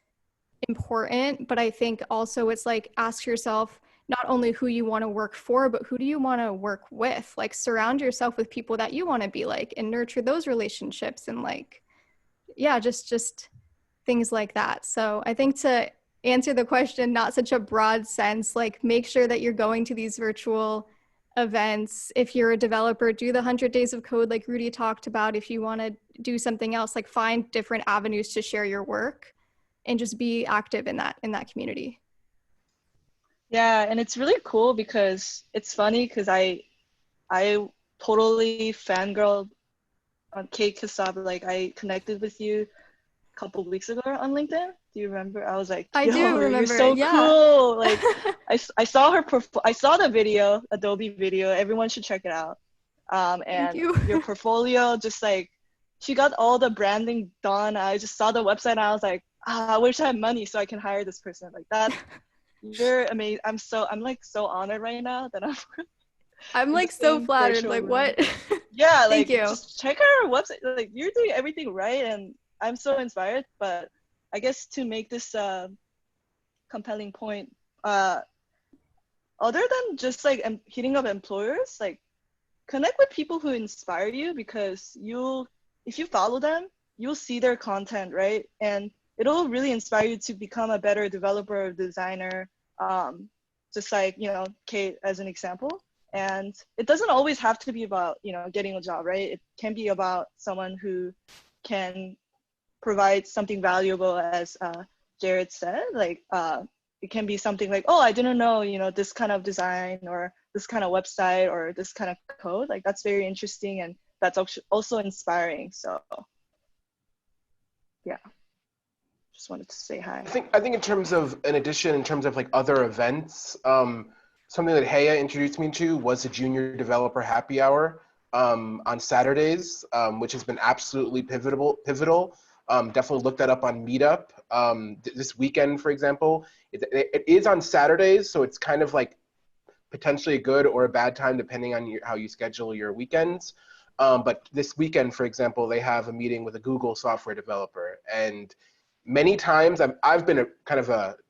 important. But I think also it's like, ask yourself not only who you want to work for, but who do you want to work with? Like surround yourself with people that you want to be like, and nurture those relationships, and like, yeah, just things like that. So I think to answer the question, not such a broad sense, like make sure that you're going to these virtual events. If you're a developer, do the 100 days of code like Rudy talked about. If you want to do something else, like find different avenues to share your work and just be active in that community. Yeah, and it's really cool because it's funny because I totally fangirled on Kate Kasab. Like I connected with you couple weeks ago on LinkedIn. Do you remember? I was like, I yo, do you're remember. so Yeah. cool. Like, I saw her, I saw the video, Adobe video. Everyone should check it out. Thank And you. your portfolio, just like, she got all the branding done. I just saw the website and I was like, I wish I had money so I can hire this person. Like that, you're amazing. I'm like so honored right now that I'm in like the so same flattered. virtual Like room. what? Yeah, Thank like you. just check her website. Like you're doing everything right, and I'm so inspired. But I guess to make this compelling point, other than just like hitting up employers, like connect with people who inspire you, because if you follow them, you'll see their content, right? And it'll really inspire you to become a better developer or designer. Just like, Kate as an example. And it doesn't always have to be about, getting a job, right? It can be about someone who can provide something valuable, as Jared said. Like, it can be something like, oh, I didn't know, this kind of design or this kind of website or this kind of code. Like, that's very interesting, and that's also inspiring. So, yeah, just wanted to say hi. I think in terms of like other events, something that Heya introduced me to was the Junior Developer Happy Hour on Saturdays, which has been absolutely pivotal. Definitely look that up on Meetup. This weekend, for example, it is on Saturdays, so it's kind of like potentially a good or a bad time depending on how you schedule your weekends. But this weekend, for example, they have a meeting with a Google software developer, and many times I've been an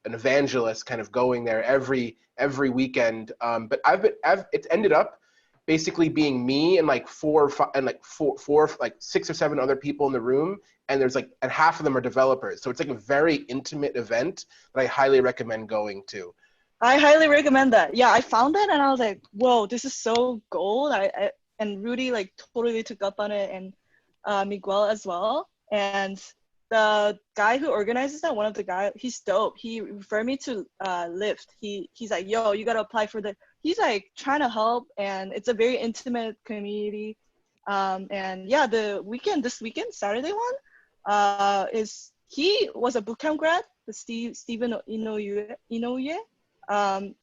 evangelist, kind of going there every weekend. But it's ended up basically being me and like four, like 6 or 7 other people in the room, and and half of them are developers. So it's like a very intimate event that I highly recommend going to. I highly recommend that. Yeah, I found that and I was like, whoa, this is so gold. And Rudy like totally took up on it, and Miguel as well. And the guy who organizes that, one of the guys, he's dope. He referred me to Lyft. He's like, yo, you gotta apply for he's like trying to help, and it's a very intimate community. And yeah, this weekend, Saturday one, he was a bootcamp grad, the Stephen Inoue.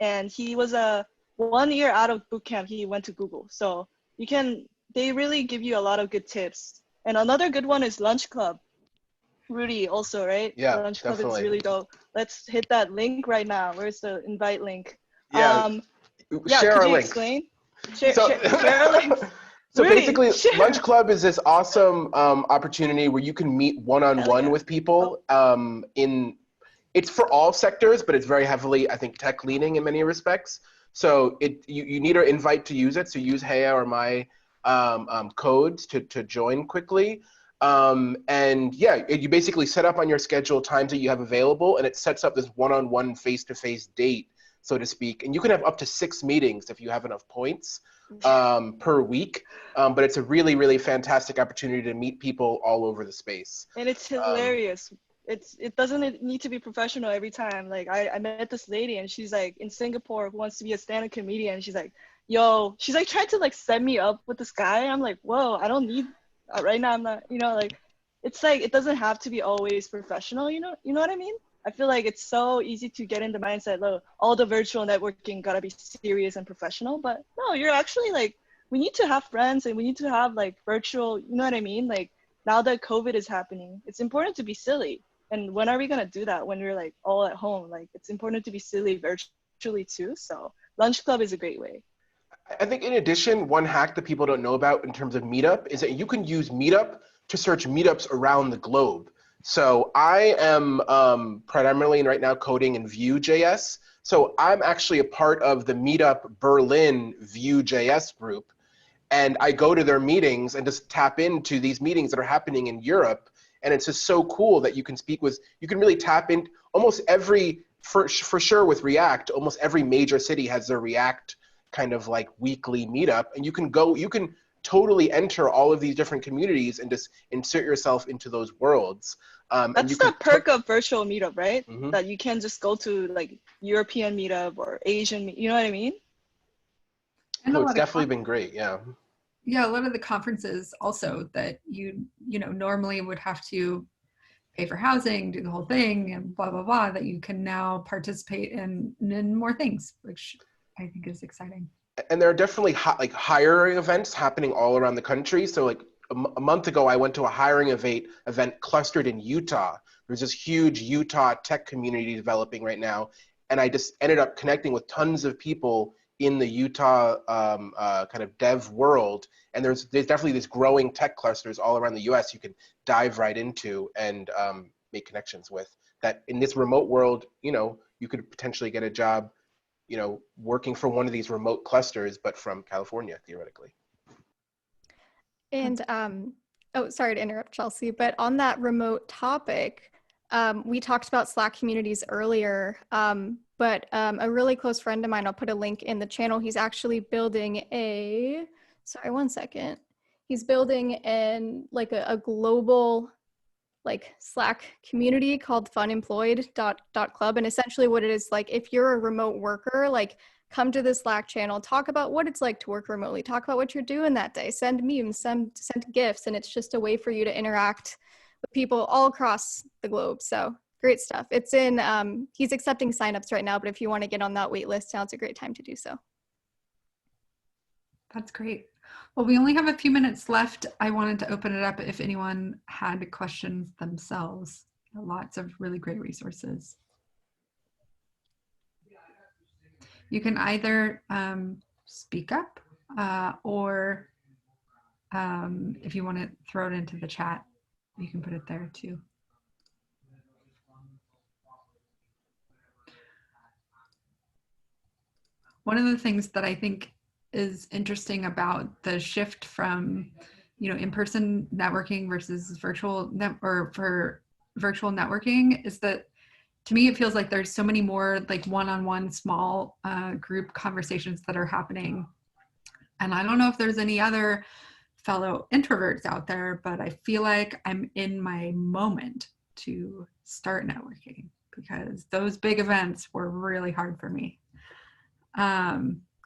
And he was 1 year out of bootcamp, he went to Google. So they really give you a lot of good tips. And another good one is Lunch Club. Rudy also, right? Yeah, Lunch definitely. Club is really dope. Let's hit that link right now. Where's the invite link? Yeah, yeah, share could our you link. Explain? Share a link. So Rudy, basically, share. Lunch Club is this awesome opportunity where you can meet one-on-one with people. It's for all sectors, but it's very heavily, I think, tech leaning in many respects. So you need our invite to use it. So use Heya or my codes to join quickly. And yeah, you basically set up on your schedule times that you have available, and it sets up this one-on-one face-to-face date, so to speak. And you can have up to 6 meetings if you have enough points per week. But it's a really, really fantastic opportunity to meet people all over the space. And it's hilarious. It doesn't need to be professional every time. Like I met this lady, and she's like in Singapore, who wants to be a stand-up comedian. She's like, yo, she's like trying to like set me up with this guy. I'm like, whoa, I don't need right now. I'm not, like, it's like, it doesn't have to be always professional. You know what I mean? I feel like it's so easy to get in the mindset, look, all the virtual networking gotta be serious and professional. But no, you're actually like, we need to have friends, and we need to have like virtual, you know what I mean? Like now that COVID is happening, it's important to be silly. And when are we gonna do that when we're like all at home? Like it's important to be silly virtually too. So Lunch Club is a great way. I think in addition, one hack that people don't know about in terms of Meetup is that you can use Meetup to search meetups around the globe. So I am primarily right now coding in Vue.js. So I'm actually a part of the Meetup Berlin Vue.js group. And I go to their meetings and just tap into these meetings that are happening in Europe. And it's just so cool that you can really tap in almost every, for sure with React, almost every major city has their React kind of like weekly meetup. And you can totally enter all of these different communities and just insert yourself into those worlds. That's the perk of virtual meetup, right? Mm-hmm. That you can just go to like European meetup or Asian, you know what I mean? And it's definitely been great, yeah. Yeah, a lot of the conferences also that you normally would have to pay for housing, do the whole thing, and blah, blah, blah, that you can now participate in more things, which I think is exciting. And there are definitely like hiring events happening all around the country. So like a month ago, I went to a hiring event clustered in Utah. There's this huge Utah tech community developing right now. And I just ended up connecting with tons of people in the Utah kind of dev world. And there's definitely these growing tech clusters all around the US you can dive right into and make connections with. That in this remote world, you know, you could potentially get a job, you know, working for one of these remote clusters, but from California, theoretically. And oh, sorry to interrupt, Chelsea, but on that remote topic, we talked about Slack communities earlier, but a really close friend of mine, I'll put a link in the channel. He's actually building sorry, one second. He's building a global like Slack community called funemployed.club. And essentially what it is, like, if you're a remote worker, like, come to the Slack channel, talk about what it's like to work remotely, talk about what you're doing that day, send memes, send gifts. And it's just a way for you to interact with people all across the globe. So great stuff. It's in, he's accepting signups right now, but if you want to get on that wait list, now's a great time to do so. That's great. Well, we only have a few minutes left. I wanted to open it up if anyone had questions themselves. Lots of really great resources. You can either speak up or if you want to throw it into the chat, you can put it there too. One of the things that I think is interesting about the shift from, you know, in-person networking versus virtual virtual networking is that, to me, it feels like there's so many more like one-on-one small group conversations that are happening. And I don't know if there's any other fellow introverts out there, but I feel like I'm in my moment to start networking because those big events were really hard for me.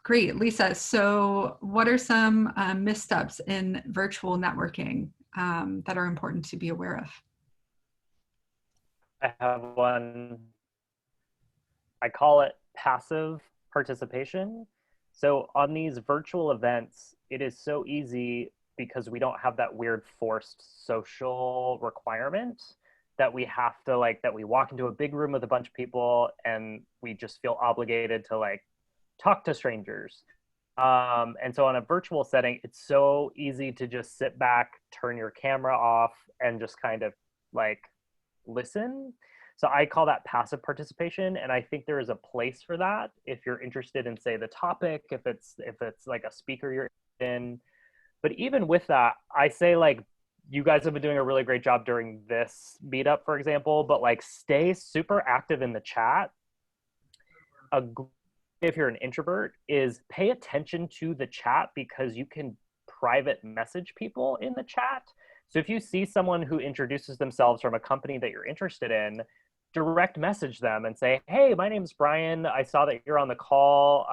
Great, Lisa. So what are some missteps in virtual networking that are important to be aware of? I have one. I call it passive participation. So on these virtual events, it is so easy because we don't have that weird forced social requirement that we have to that we walk into a big room with a bunch of people and we just feel obligated to talk to strangers. And so on a virtual setting, it's so easy to just sit back, turn your camera off, and just kind of listen. So I call that passive participation. And I think there is a place for that if you're interested in, say, the topic, if it's like a speaker you're in. But even with that, I say you guys have been doing a really great job during this meetup, for example, but stay super active in the chat. If you're an introvert, is pay attention to the chat because you can private message people in the chat. So if you see someone who introduces themselves from a company that you're interested in, direct message them and say, hey, my name's Brian. I saw that you're on the call.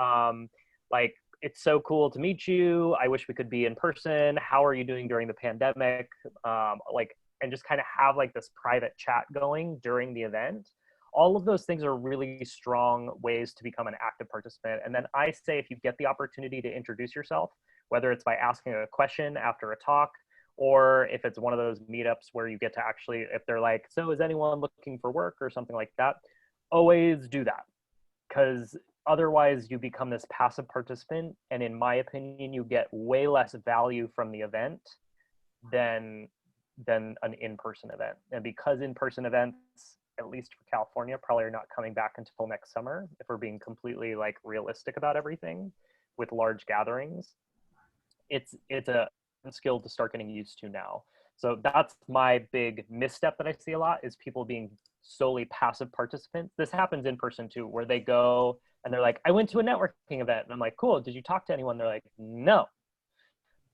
It's so cool to meet you. I wish we could be in person. How are you doing during the pandemic? And just kind of have this private chat going during the event. All of those things are really strong ways to become an active participant. And then I say, if you get the opportunity to introduce yourself, whether it's by asking a question after a talk, or if it's one of those meetups where you get to actually, if they're like, so is anyone looking for work or something like that, always do that. Because otherwise you become this passive participant. And in my opinion, you get way less value from the event than an in-person event. And because in-person events, at least for California, probably are not coming back until next summer, if we're being completely realistic about everything with large gatherings, it's a skill to start getting used to now. So that's my big misstep that I see a lot, is people being solely passive participants. This happens in person too, where they go and they're like, I went to a networking event. And I'm like, cool, did you talk to anyone? They're like, no,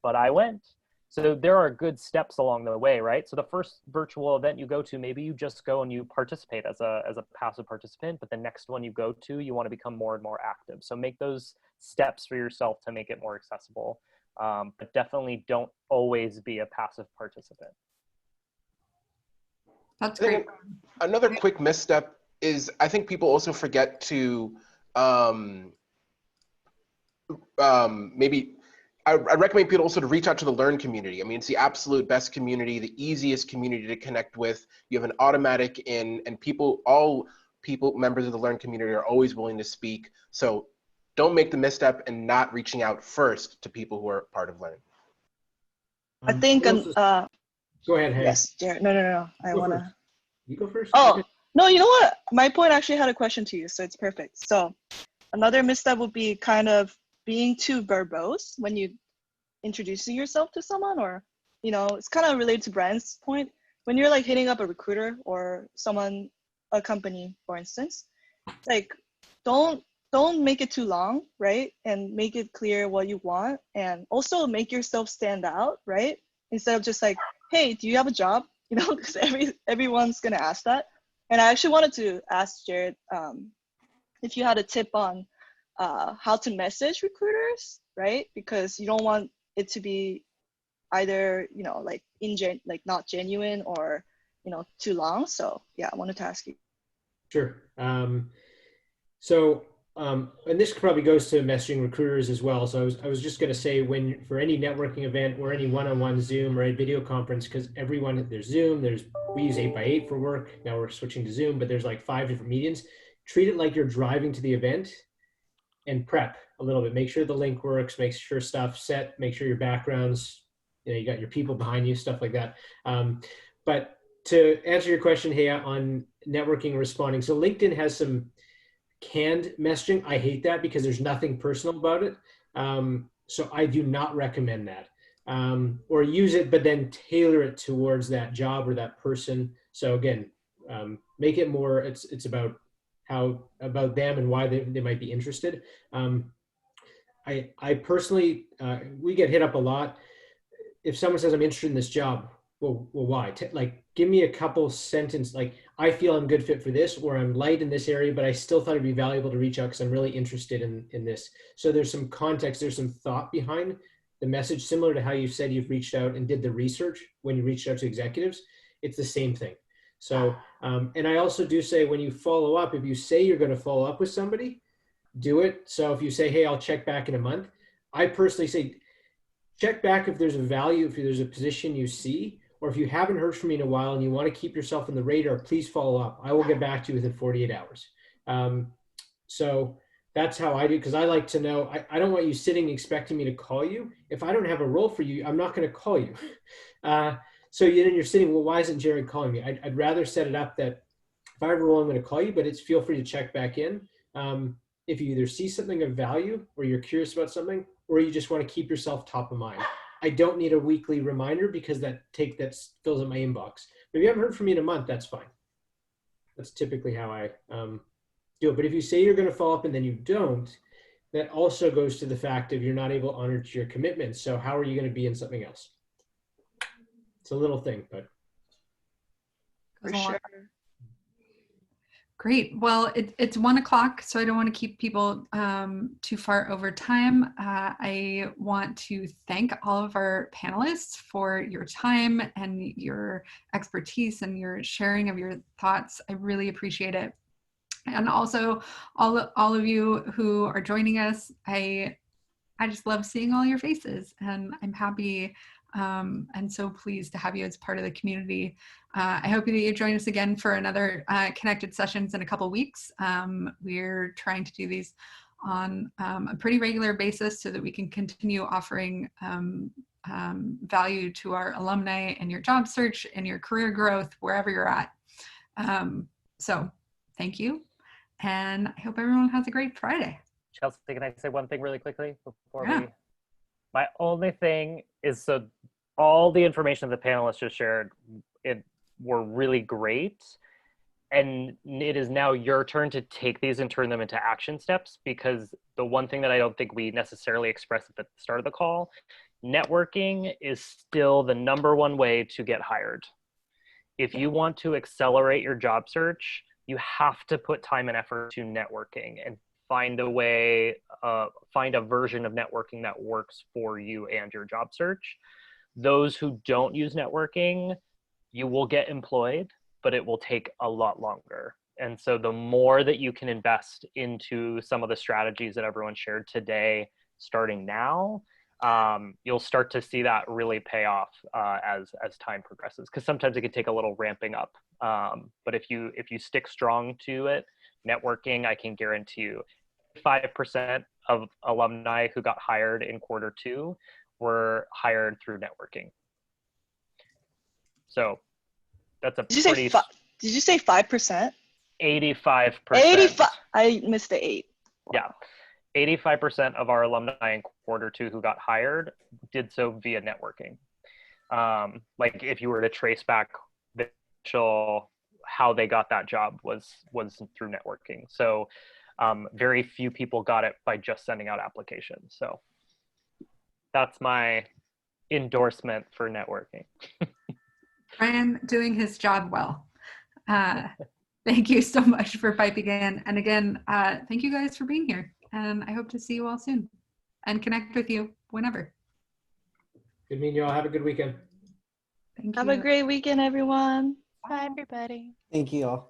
but I went. So there are good steps along the way, right? So the first virtual event you go to, maybe you just go and you participate as a passive participant, but the next one you go to, you want to become more and more active. So make those steps for yourself to make it more accessible. But definitely don't always be a passive participant. That's I think great. another quick misstep is I think people also forget to maybe I recommend people also to reach out to the Learn community. I mean, it's the absolute best community, the easiest community to connect with. You have an automatic in, and all people, members of the Learn community are always willing to speak. So don't make the misstep and not reaching out first to people who are part of Learn. I think, Go ahead, Hey. yes, Jared. No. I Go want first. to. You go first. Oh, Okay. no, you know what? My point actually had a question to you, so it's perfect. So another misstep would be kind of being too verbose when you introducing yourself to someone, or, you know, it's kind of related to Brian's point. When you're like hitting up a recruiter or someone, a company, for instance, like don't make it too long, right? And make it clear what you want, and also make yourself stand out, right? Instead of just like, hey, do you have a job? You know, because everyone's gonna ask that. And I actually wanted to ask Jared if you had a tip on how to message recruiters, right? Because you don't want it to be either, you know, like like not genuine, or, you know, too long. So yeah, I wanted to ask you. Sure. And this probably goes to messaging recruiters as well. So I was just going to say, when for any networking event or any one-on-one Zoom or a video conference, because there's Zoom, we use 8x8 for work. Now we're switching to Zoom, but there's like 5 different mediums. Treat it like you're driving to the event and prep a little bit. Make sure the link works, make sure stuff's set, make sure your backgrounds, you got your people behind you, stuff like that. But to answer your question, hey, on networking and responding. So LinkedIn has some canned messaging. I hate that because there's nothing personal about it. So I do not recommend that. Or use it, but then tailor it towards that job or that person. So again, make it more, it's about them and why they might be interested. I personally, we get hit up a lot. If someone says I'm interested in this job, well, why? Like, give me a couple sentence, like, I feel I'm good fit for this, or I'm light in this area, but I still thought it'd be valuable to reach out because I'm really interested in this. So there's some context, there's some thought behind the message, similar to how you said you've reached out and did the research when you reached out to executives. It's the same thing. So, and I also do say, when you follow up, if you say you're going to follow up with somebody, do it. So if you say, hey, I'll check back in a month, I personally say, check back if there's a value, if there's a position you see, or if you haven't heard from me in a while and you want to keep yourself on the radar, please follow up. I will get back to you within 48 hours. So that's how I do, because I like to know, I don't want you sitting expecting me to call you. If I don't have a role for you, I'm not going to call you. So you're sitting, well, why isn't Jared calling me? I'd rather set it up that if I have a role, I'm going to call you, but feel free to check back in. If you either see something of value, or you're curious about something, or you just want to keep yourself top of mind. I don't need a weekly reminder because that fills up my inbox. But if you haven't heard from me in a month, that's fine. That's typically how I do it. But if you say you're going to follow up and then you don't, that also goes to the fact of you're not able to honor to your commitments. So how are you going to be in something else? It's a little thing, but. For sure. Great. Well, it's 1 o'clock, so I don't want to keep people too far over time. I want to thank all of our panelists for your time and your expertise and your sharing of your thoughts. I really appreciate it. And also all of you who are joining us, I just love seeing all your faces, and I'm happy and so pleased to have you as part of the community. I hope that you join us again for another Connected Sessions in a couple weeks. We're trying to do these on a pretty regular basis so that we can continue offering value to our alumni in your job search and your career growth, wherever you're at. So thank you. And I hope everyone has a great Friday. Chelsea, can I say one thing really quickly before we? My only thing is, so all the information the panelists just shared, were really great. And it is now your turn to take these and turn them into action steps, because the one thing that I don't think we necessarily expressed at the start of the call, networking is still the #1 way to get hired. If you want to accelerate your job search, you have to put time and effort to networking and find a way, find a version of networking that works for you and your job search. Those who don't use networking, you will get employed, but it will take a lot longer. And so the more that you can invest into some of the strategies that everyone shared today, starting now, you'll start to see that really pay off as time progresses. Because sometimes it can take a little ramping up. But if you stick strong to it, networking, I can guarantee you, 5% of alumni who got hired in Q2 were hired through networking. So that's a Did you say 5%? 85%. 85. I missed the 8. Yeah. 85% of our alumni in Q2 who got hired did so via networking. Like if you were to trace back the initial, how they got that job was through networking. So very few people got it by just sending out applications. So that's my endorsement for networking. Brian doing his job well. Thank you so much for piping in. And again, thank you guys for being here. And I hope to see you all soon and connect with you whenever. Good meeting you all. Have a good weekend. Thank you. Have a great weekend, everyone. Bye, everybody. Thank you all.